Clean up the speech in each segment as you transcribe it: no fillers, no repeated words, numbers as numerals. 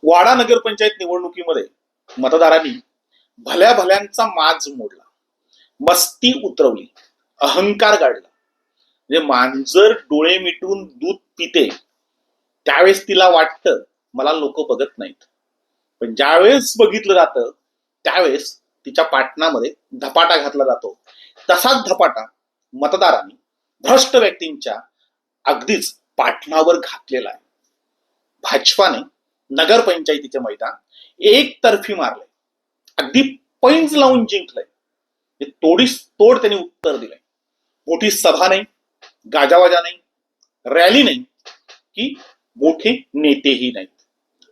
वाडा नगरपंचायत निवडणुकीमध्ये मतदारांनी भल्या भल्यांचा माज मोडला, मस्ती उतरवली, अहंकार गाडला. म्हणजे मांजर डोळे मिटून दूध पिते त्यावेळेस तिला वाटतं मला लोक बघत नाहीत, पण ज्यावेळेस बघितलं जातं त्यावेळेस तिच्या पाटणामध्ये धपाटा घातला जातो. तसाच धपाटा मतदारांनी भ्रष्ट व्यक्तींच्या अगदीच पाटणावर घातलेला आहे. भाजपाने नगरपंचायतीचे मैदान एकतर्फी मारले, अगदी पैंज लावून जिंकलंय. तोडीस तोड त्यांनी उत्तर दिलंय. मोठी सभा नाही, गाजावाजा नाही, रॅली नाही, की मोठे नेतेही नाहीत.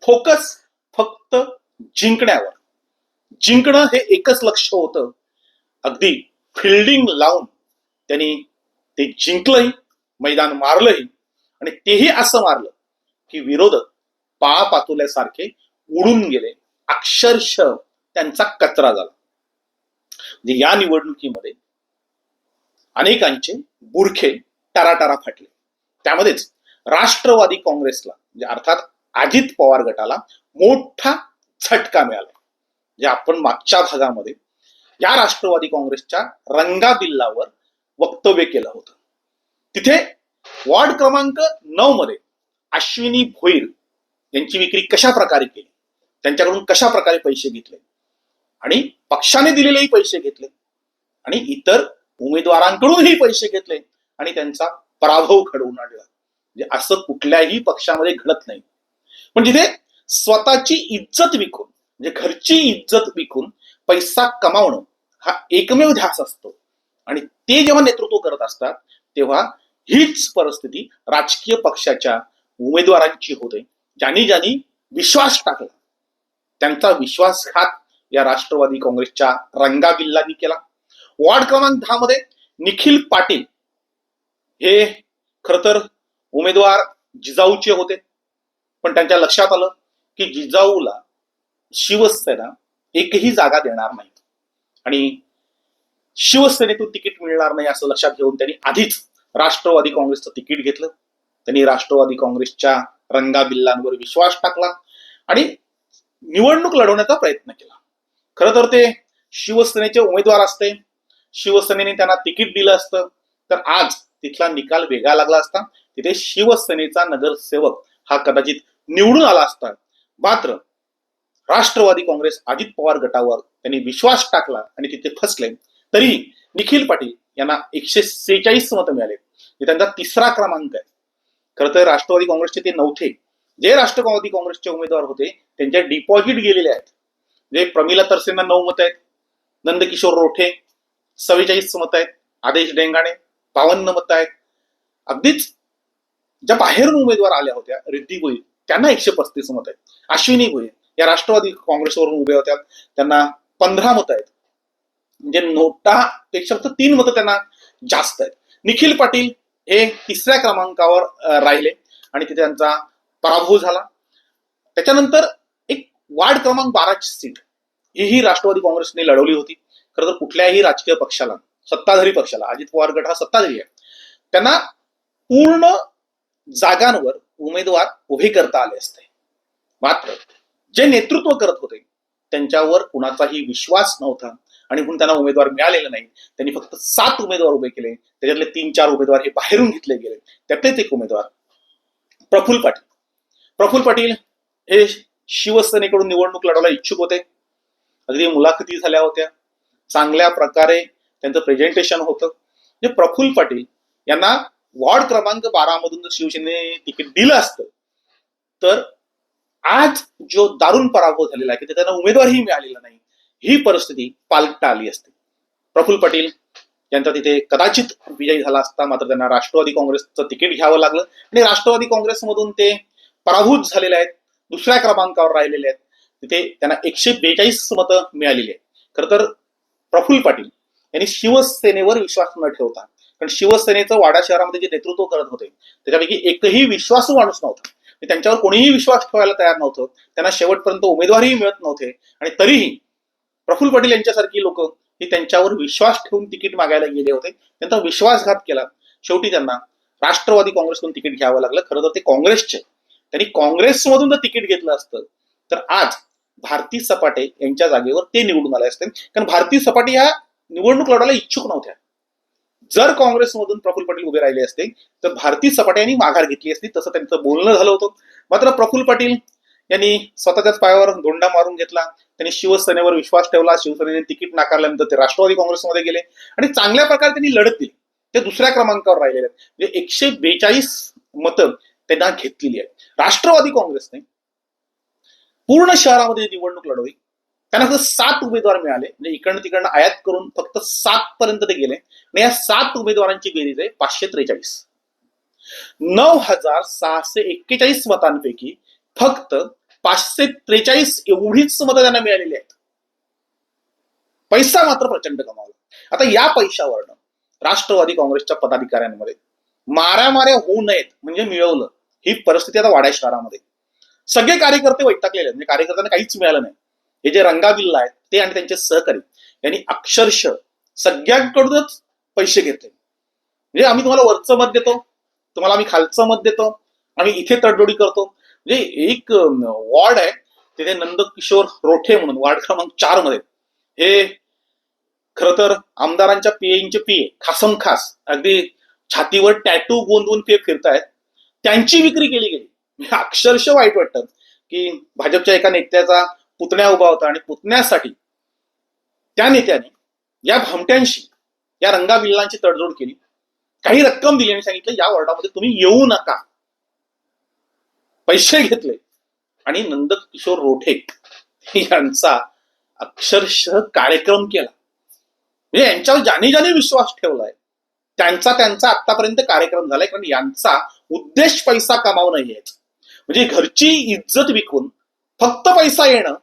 फोकस फक्त जिंकण्यावर. जिंकणं हे एकच लक्ष होतं. अगदी फिल्डिंग लावून त्यांनी ते जिंकलंही, मैदान मारलंही, आणि तेही असं मारलं की विरोधक पाळपातुल्यासारखे उडून गेले, अक्षरशः त्यांचा कचरा झाला. म्हणजे या निवडणुकीमध्ये अनेकांचे बुरखे टराटरा फाटले. त्यामध्येच राष्ट्रवादी काँग्रेसला म्हणजे अर्थात अजित पवार गटाला मोठा झटका मिळाला. जे आपण मागच्या भागामध्ये या राष्ट्रवादी काँग्रेसच्या रंगाबिल्लावर वक्तव्य केलं होतं. तिथे वॉर्ड क्रमांक 9 मध्ये अश्विनी भोईर यांची विक्री कशा प्रकारे केली, त्यांच्याकडून कशा प्रकारे पैसे घेतले आणि पक्षाने दिलेलेही पैसे घेतले आणि इतर उमेदवारांकडूनही पैसे घेतले आणि त्यांचा पराभव घडवून आणला. म्हणजे असं कुठल्याही पक्षामध्ये घडत नाही. पण जिथे स्वतःची इज्जत विकून म्हणजे घरची इज्जत विकून पैसा कमावणं हा एकमेव ध्यास असतो आणि ते जेव्हा नेतृत्व करत असतात तेव्हा हीच परिस्थिती राजकीय पक्षाच्या उमेदवारांची होते. ज्यांनी ज्यांनी विश्वास टाकला त्यांचा विश्वासघात या राष्ट्रवादी काँग्रेसच्या रंगाबिल्लांनी केला. वॉर्ड क्रमांक 10 मध्ये निखिल पाटील हे खर तर उमेदवार जिजाऊचे होते, पण त्यांच्या लक्षात आलं की जिजाऊला शिवसेना एकही जागा देणार नाही आणि शिवसेनेतून तिकीट मिळणार नाही असं लक्षात घेऊन त्यांनी आधीच राष्ट्रवादी काँग्रेसचं तिकीट घेतलं. त्यांनी राष्ट्रवादी काँग्रेसच्या रंगाबिल्लांवर विश्वास टाकला आणि निवडणूक लढवण्याचा प्रयत्न केला. खरं तर ते शिवसेनेचे उमेदवार असते, शिवसेनेने त्यांना तिकीट दिलं असतं तर आज तिथला निकाल वेगळा लागला असता. तिथे शिवसेनेचा नगरसेवक हा कदाचित निवडून आला असता. मात्र राष्ट्रवादी काँग्रेस अजित पवार गटावर त्यांनी विश्वास टाकला आणि तिथे फसले. तरी निखिल पाटील यांना 146 मतं मिळाले. त्यांचा तिसरा क्रमांक आहे. खरं तर राष्ट्रवादी काँग्रेसचे ते नव्हते. जे राष्ट्रवादी काँग्रेसचे उमेदवार होते त्यांच्या डिपॉझिट गेलेले आहेत. जे प्रमिला तरसेंना 9 मतं आहेत, नंदकिशोर रोठे 44 मतं आहेत, आदेश डेंगाणे 52 मतं आहेत. अगदीच ज्या बाहेरून उमेदवार आल्या होत्या रिद्धी भोईर त्यांना 135 मतं आहेत. अश्विनी भोईर या राष्ट्रवादी काँग्रेसवरून उभ्या होत्या, त्यांना 15 मतं आहेत. म्हणजे नोटापेक्षा फक्त 3 मतं त्यांना जास्त आहेत. निखिल पाटील हे तिसऱ्या क्रमांकावर राहिले आणि तिथे त्यांचा पराभव झाला. त्याच्यानंतर एक वार्ड क्रमांक 12ची सीट ही राष्ट्रवादी काँग्रेसने लढवली होती. खरं तर कुठल्याही राजकीय पक्षाला, सत्ताधारी पक्षाला, अजित पवार गट हा सत्ताधारी आहे, त्यांना पूर्ण जागांवर उमेदवार उभे करता आले असते. मात्र जे नेतृत्व करत होते त्यांच्यावर कुणाचाही विश्वास नव्हता आणि म्हणून त्यांना उमेदवार मिळालेला नाही. त्यांनी फक्त 7 उमेदवार उभे केले. त्याच्यातले 3-4 उमेदवार हे बाहेरून घेतले गेले. त्यातलेच एक उमेदवार प्रफुल्ल पाटील. प्रफुल्ल पाटील हे शिवसेनेकडून निवडणूक लढवायला इच्छुक होते. अगदी मुलाखती झाल्या होत्या, चांगल्या प्रकारे त्यांचं प्रेझेंटेशन होतं. म्हणजे प्रफुल्ल पाटील यांना वॉर्ड क्रमांक 12 मधून जर शिवसेनेने तिकीट दिलं असतं तर आज जो दारुण पराभव झालेला आहे की त्यांना उमेदवारही मिळालेला नाही, ही परिस्थिती पालटता आली असते. प्रफुल्ल पाटील यांचा तिथे कदाचित विजय झाला असता. मात्र त्यांना राष्ट्रवादी काँग्रेसचं तिकीट घ्यावं लागलं आणि राष्ट्रवादी काँग्रेसमधून ते पराभूत झालेले आहेत, दुसऱ्या क्रमांकावर राहिलेले आहेत. तिथे त्यांना 142 मतं मिळालेली आहेत. खरं तर प्रफुल्ल पाटील यांनी शिवसेनेवर विश्वास न ठेवता, कारण शिवसेनेचं वाडा शहरामध्ये जे नेतृत्व करत होते त्याच्यापैकी एकही विश्वासू माणूस नव्हता. त्यांच्यावर कोणीही विश्वास ठेवायला तयार नव्हतं. त्यांना शेवटपर्यंत उमेदवारही मिळत नव्हते आणि तरीही प्रफुल्ल पाटील यांच्यासारखी लोक हे त्यांच्यावर विश्वास ठेवून तिकीट मागायला गेले होते. त्यांचा विश्वासघात केला. शेवटी त्यांना राष्ट्रवादी काँग्रेसकडून तिकीट घ्यावं लागलं. खरं तर ते काँग्रेसचे, त्यांनी काँग्रेसमधून जर तिकीट घेतलं असतं तर आज भारती सपाटे यांच्या जागेवर ते निवडून आले असते, कारण भारती सपाटे ह्या निवडणूक लढवायला इच्छुक नव्हत्या. जर काँग्रेसमधून प्रफुल्ल पटेल उभे राहिले असते तर भारती सपाटे यांनी माघार घेतली असती, तसं त्यांचं बोलणं झालं होतं. मात्र प्रफुल्ल पटेल यांनी स्वतःच्याच पायावर दोंडा मारून घेतला. त्यांनी शिवसेनेवर विश्वास ठेवला. शिवसेनेने तिकीट नाकारल्यानंतर ते राष्ट्रवादी काँग्रेसमध्ये गेले आणि चांगल्या प्रकारे त्यांनी लढत दिली. ते दुसऱ्या क्रमांकावर राहिलेले आहेत. म्हणजे 142 मतं त्यांना घेतलेली आहेत. राष्ट्रवादी काँग्रेसने पूर्ण शहरामध्ये निवडणूक लढवली. त्यांना फक्त 7 उमेदवार मिळाले. म्हणजे इकडनं तिकडनं आयात करून फक्त 7 पर्यंत ते गेले आणि या 7 उमेदवारांची बेरीज आहे 543. 9,641 मतांपैकी फक्त 543 एवढीच मतं त्यांना मिळालेली आहेत. पैसा मात्र प्रचंड कमावला. आता या पैशावरनं राष्ट्रवादी काँग्रेसच्या पदाधिकाऱ्यांमध्ये माऱ्या होऊ नयेत म्हणजे मिळवलं, ही परिस्थिती आता वाड्या शहरामध्ये. सगळे कार्यकर्ते वैतागलेले आहेत. म्हणजे कार्यकर्त्यांना काहीच मिळालं नाही. हे जे रंगाबिल्ला आहेत ते आणि त्यांचे सहकारी यांनी अक्षरशः सगळ्यांकडूनच पैसे घेतले. म्हणजे आम्ही तुम्हाला वरचं मत देतो, तुम्हाला आम्ही खालचं मत देतो, आम्ही इथे तडजोडी करतो. म्हणजे एक वॉर्ड आहे तिथे नंदकिशोर रोठे म्हणून वार्ड क्रमांक 4 मध्ये, हे खर तर आमदारांच्या पीएचे पीए खासम खास अगदी छातीवर टॅटू गोंदवून ते फिरतायत, त्यांची विक्री केली गेली. अक्षरशः वाईट वाटतं की भाजपच्या एका नेत्याचा पुतण्या उभा होता आणि पुतण्यासाठी त्या नेत्याने या भामट्यांशी, या रंगाबिल्लांची तडजोड केली. काही रक्कम दिली आणि सांगितलं या वॉर्डामध्ये तुम्ही येऊ नका. पैसे घेतले आणि नंदकिशोर रोठे यांचा अक्षरशः कार्यक्रम केला. म्हणजे यांच्यावर ज्याने ज्याने विश्वास ठेवलाय त्यांचा आतापर्यंत कार्यक्रम झालाय, कारण यांचा उद्देश पैसा कमावणं हेच. म्हणजे घरची इज्जत विकून फक्त पैसा येणं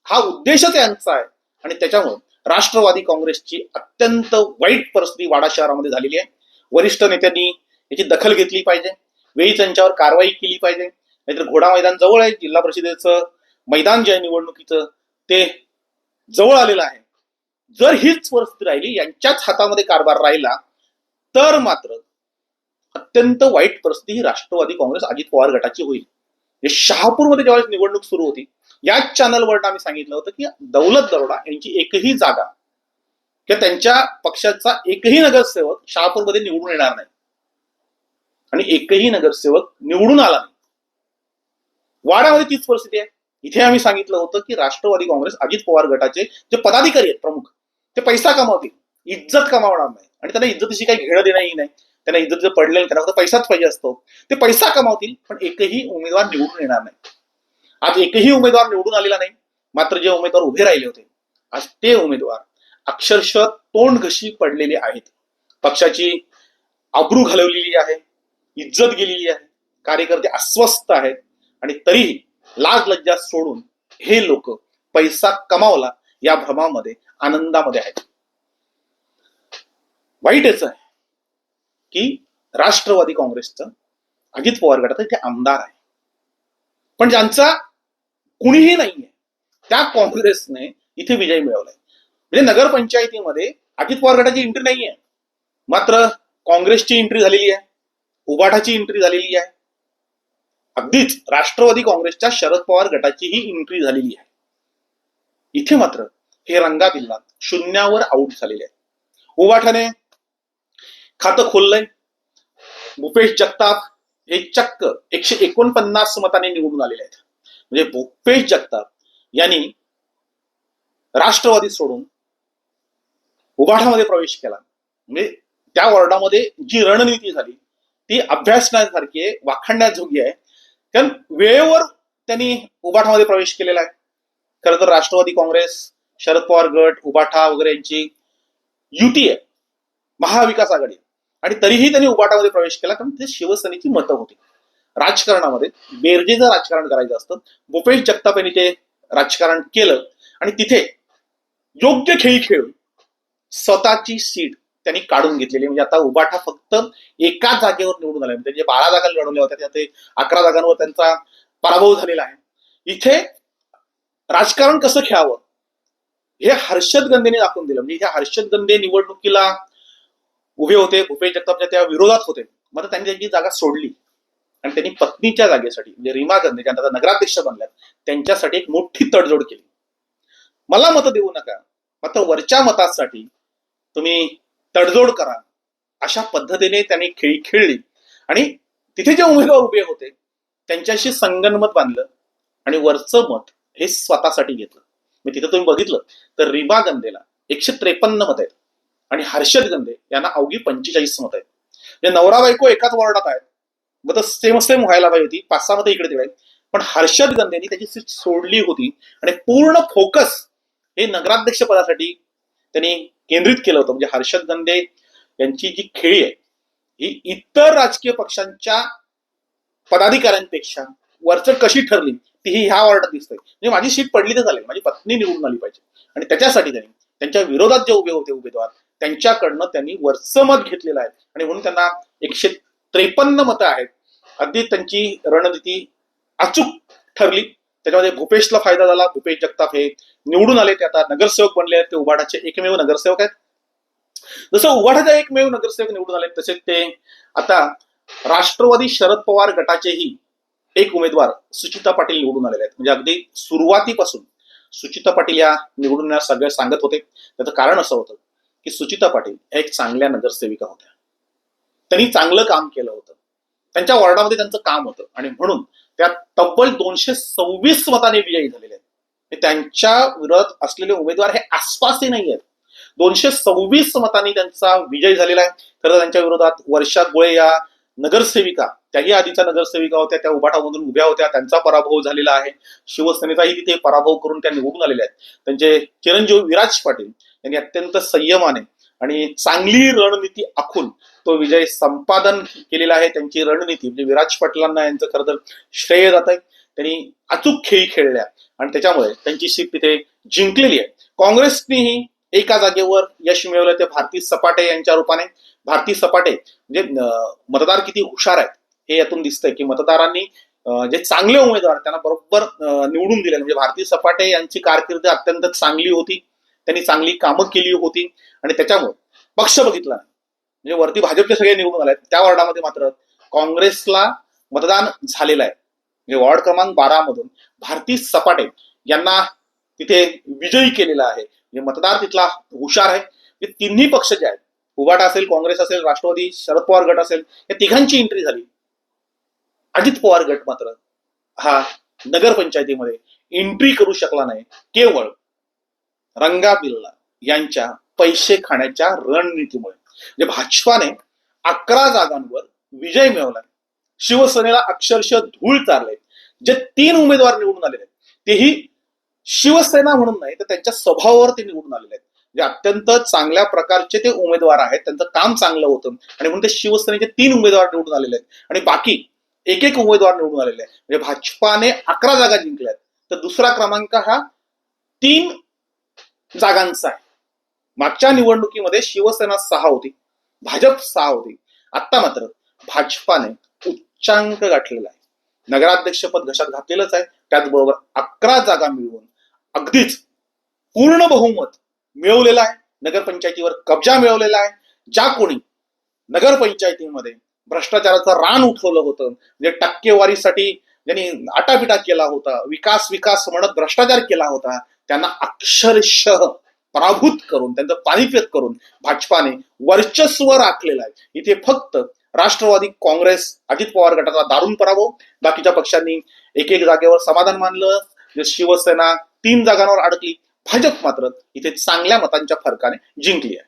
हा उद्देशच यांचा आहे. आणि त्याच्यामुळे राष्ट्रवादी काँग्रेसची अत्यंत वाईट परिस्थिती वाडा शहरामध्ये झालेली आहे. वरिष्ठ नेत्यांनी याची दखल घेतली पाहिजे, वेळीच त्यांच्यावर कारवाई केली पाहिजे. नाहीतर घोडा मैदान जवळ आहे, जिल्हा परिषदेचं मैदान जे आहे निवडणुकीचं ते जवळ आलेलं आहे. जर हीच परिस्थिती राहिली, यांच्याच हातामध्ये कारभार राहिला, तर मात्र अत्यंत वाईट परिस्थिती ही राष्ट्रवादी काँग्रेस अजित पवार गटाची होईल. शहापूरमध्ये ज्यावेळेस निवडणूक सुरू होती, याच चॅनलवर आम्ही सांगितलं होतं की दौलत दरोडा यांची एकही जागा किंवा त्यांच्या पक्षाचा एकही नगरसेवक शहापूरमध्ये निवडून येणार नाही आणि एकही नगरसेवक निवडून आला नाही. वाड्यामध्ये तीच परिस्थिती आहे. इथे आम्ही सांगितलं होतं की राष्ट्रवादी काँग्रेस अजित पवार गटाचे जे पदाधिकारी आहेत प्रमुख, ते पैसा कमावतील, इज्जत कमावणार नाही. आणि त्यांना इज्जतीशी काही घेणं देणंही नाही. त्यांना इज्जत जर पडलेलं त्यांना फक्त पैसाच पाहिजे असतो. ते पैसा कमावतील पण एकही उमेदवार निवडून येणार नाही. आज एकही उमेदवार निवडून आलेला नाही. मात्र जे उमेदवार उभे राहिले होते, आज ते उमेदवार अक्षरशः तोंड घशी पडलेले आहेत. पक्षाची आबरू घालवलेली आहे, इज्जत गेलेली आहे, कार्यकर्ते अस्वस्थ आहेत आणि तरीही लाज लज्जा सोडून हे लोक पैसा कमावला या भ्रमामध्ये, आनंदामध्ये आहेत. वाईटच आहे की राष्ट्रवादी काँग्रेसचं अजित पवार गटात ते आमदार आहे, पण ज्यांचा कुणीही नाहीये त्या काँग्रेसने इथे विजय मिळवलाय. म्हणजे नगरपंचायतीमध्ये अजित पवार गटाची एंट्री नाहीये, मात्र काँग्रेसची एंट्री झालेली आहे, उबाठाची एंट्री झालेली आहे, अगदीच राष्ट्रवादी काँग्रेसच्या शरद पवार गटाचीही एंट्री झालेली आहे. इथे मात्र हे रंगाबिल्ला शून्यावर आउट झालेले आहे. उबाठाने खातं खोललंय. भूपेश जगताप हे चक्क 149 मतांनी निवडून आलेले आहेत. म्हणजे भूपेश जगताप यांनी राष्ट्रवादी सोडून उबाठामध्ये प्रवेश केला. म्हणजे त्या वॉर्डामध्ये जी रणनीती झाली ती अभ्यासण्यासारखी आहे, वाखाणण्याजोगी आहे. कारण वेळेवर त्यांनी उबाठामध्ये प्रवेश केलेला आहे. खरं तर राष्ट्रवादी काँग्रेस, शरद पवार गट, उबाठा वगैरे यांची युती आहे, महाविकास आघाडी, आणि तरीही त्यांनी उबाटामध्ये प्रवेश केला कारण ते शिवसेनेची मतं होती. राजकारणामध्ये बेरजेचं राजकारण करायचं असतं. भूपेश जगताप यांनी ते राजकारण केलं आणि तिथे योग्य खेळी खेळून स्वतःची सीट त्यांनी काढून घेतलेली. म्हणजे आता उबाठा फक्त एका जागेवर निवडून आला. म्हणजे 12 जागा लढवल्या होत्या, त्यात 11 जागांवर त्यांचा पराभव झालेला आहे. इथे राजकारण कसं खेळावं हे हर्षद गंदेने दाखवून दिलं. म्हणजे इथे हर्षद गंदे निवडणुकीला उभे होते, भूपेश जगतापच्या त्या विरोधात होते, मात्र त्यांनी त्यांची जागा सोडली आणि त्यांनी पत्नीच्या जागेसाठी म्हणजे रीमा गांधी ज्या आता नगराध्यक्ष बनल्यात त्यांच्यासाठी एक मोठी तडजोड केली. मला मतं देऊ नका, मात्र वरच्या मतासाठी तुम्ही तडजोड करा, अशा पद्धतीने त्यांनी खेळी खेळली आणि तिथे जे उमेदवार उभे होते त्यांच्याशी संगनमत बांधलं आणि वरचं मत हे स्वतःसाठी घेतलं. मी तिथे तुम्ही बघितलं तर रीमा गंधेला 153 मत आहेत आणि हर्षद गंधे यांना अवघी 45 मत आहेत. म्हणजे नवरा बायको एकाच वॉर्डात आहेत, मग सेम सेम व्हायला पाहिजे होती, 5-6 मतं इकडे तिकडे, पण हर्षद गंधेनी त्याची सीट सोडली होती आणि पूर्ण फोकस हे नगराध्यक्ष पदासाठी त्यांनी केंद्रित केलं होतं. म्हणजे हर्षद गंधे यांची जी खेळी आहे ही इतर राजकीय पक्षांच्या पदाधिकाऱ्यांपेक्षा वरचढ कशी ठरली तीही ह्या वॉर्डात दिसतंय. म्हणजे माझी सीट पडली तर चालेल, माझी पत्नी निवडून आली पाहिजे आणि त्याच्यासाठी त्यांनी त्यांच्या विरोधात जे उभे होते उमेदवार त्यांच्याकडनं त्यांनी वरचं मत घेतलेलं आहे आणि म्हणून त्यांना 153 मतं आहेत. अगदी त्यांची रणनीती अचूक ठरली. त्याच्यामध्ये भूपेशला फायदा झाला. भूपेश जगताप हे निवडून आले, ते आता नगरसेवक बनले आहेत, ते उभाटाचे एकमेव नगरसेवक आहेत. जसं उभाटाचे एकमेव नगरसेवक निवडून आले तसेच ते आता राष्ट्रवादी शरद पवार गटाचेही एक उमेदवार सुचिता पाटील निवडून आलेले आहेत. म्हणजे अगदी सुरुवातीपासून सुचिता पाटील या निवडून सगळे सांगत होते. त्याचं कारण असं होतं की सुचिता पाटील एक चांगल्या नगरसेविका होत्या, त्यांनी चांगलं काम केलं होतं, त्यांच्या वॉर्डामध्ये त्यांचं काम होतं आणि म्हणून त्या तब्बल 226 मतांनी विजयी झालेले आहेत. त्यांच्या विरोधात असलेले उमेदवार हे आसपासही नाही आहेत. 226 मतांनी त्यांचा विजय झालेला आहे. तर त्यांच्या विरोधात वर्षा गोळे या नगरसेविका, त्याही आधीच्या नगरसेविका होत्या, त्या उभाटामधून उभ्या होत्या, त्यांचा पराभव झालेला आहे. शिवसेनेचाही तिथे पराभव करून त्या निवडून आलेल्या आहेत. त्यांचे चिरंजीव विराज पाटील यांनी अत्यंत संयमाने आणि चांगली रणनीती आखून तो विजय संपादन केलेला आहे. त्यांची रणनीती म्हणजे विराज पाटलांना यांचं खरं तर श्रेय जात आहे. त्यांनी अचूक खेळी खेळल्या आणि त्याच्यामुळे त्यांची सीट तिथे जिंकलेली आहे. काँग्रेसनेही एका जागेवर यश मिळवलं ते भारती सपाटे यांच्या रूपाने. भारती सपाटे म्हणजे मतदार किती हुशार आहेत हे यातून दिसतंय की मतदारांनी जे चांगले उमेदवार त्यांना बरोबर निवडून दिले. म्हणजे भारती सपाटे यांची कारकीर्द अत्यंत चांगली होती, त्यांनी चांगली कामं केली होती आणि त्याच्यामुळे पक्ष बघितला नाही. म्हणजे वरती भाजपचे सगळे निवडून आले, त्या वॉर्डामध्ये मात्र काँग्रेसला मतदान झालेलं आहे. म्हणजे वॉर्ड क्रमांक 12 मधून भारती सपाटे यांना तिथे विजयी केलेला आहे. म्हणजे मतदार तिथला हुशार आहे. हे तिन्ही पक्ष जे आहेत, उभाटा असेल, काँग्रेस असेल, राष्ट्रवादी शरद पवार गट असेल, या तिघांची एंट्री झाली. अजित पवार गट मात्र हा नगरपंचायतीमध्ये एंट्री करू शकला नाही, केवळ रंगा बिल्ला यांच्या पैसे खाण्याच्या रणनीतीमुळे. म्हणजे भाजपाने 11 जागांवर विजय मिळवलाय, शिवसेनेला अक्षरशः धूळ चारले. जे 3 उमेदवार निवडून आलेले आहेत तेही शिवसेना म्हणून नाही तर त्यांच्या स्वभावावर ते निवडून आलेले आहेत. म्हणजे अत्यंत चांगल्या प्रकारचे ते उमेदवार आहेत, त्यांचं काम चांगलं होतं आणि म्हणून ते शिवसेनेचे 3 उमेदवार निवडून आलेले आहेत आणि बाकी एक उमेदवार निवडून आलेले आहेत. म्हणजे भाजपाने 11 जागा जिंकल्यात, तर दुसरा क्रमांक हा 3 जागांचा आहे. मागच्या निवडणुकीमध्ये शिवसेना 6 होती, भाजप 6 होती. आता मात्र भाजपाने उच्चांक गाठलेला आहे, नगराध्यक्षपद घशात घातलेलंच आहे. त्याचबरोबर 11 जागा मिळवून अगदीच पूर्ण बहुमत मिळवलेलं आहे, नगरपंचायतीवर कब्जा मिळवलेला आहे. ज्या कोणी नगरपंचायतीमध्ये भ्रष्टाचाराचं रान उठवलं होतं, म्हणजे टक्केवारीसाठी ज्यांनी आटापिटा केला होता, विकास विकास म्हणत भ्रष्टाचार केला होता, त्यांना अक्षरशः पराभूत करून त्यांचं पाणीपेत करून भाजपाने वर्चस्व राखलेलं आहे. इथे फक्त राष्ट्रवादी काँग्रेस अजित पवार गटाचा दारुण पराभव, बाकीच्या पक्षांनी एक जागेवर समाधान मानलं. शिवसेना 3 जागांवर अडकली, भाजप मात्र इथे चांगल्या मतांच्या फरकाने जिंकली आहे.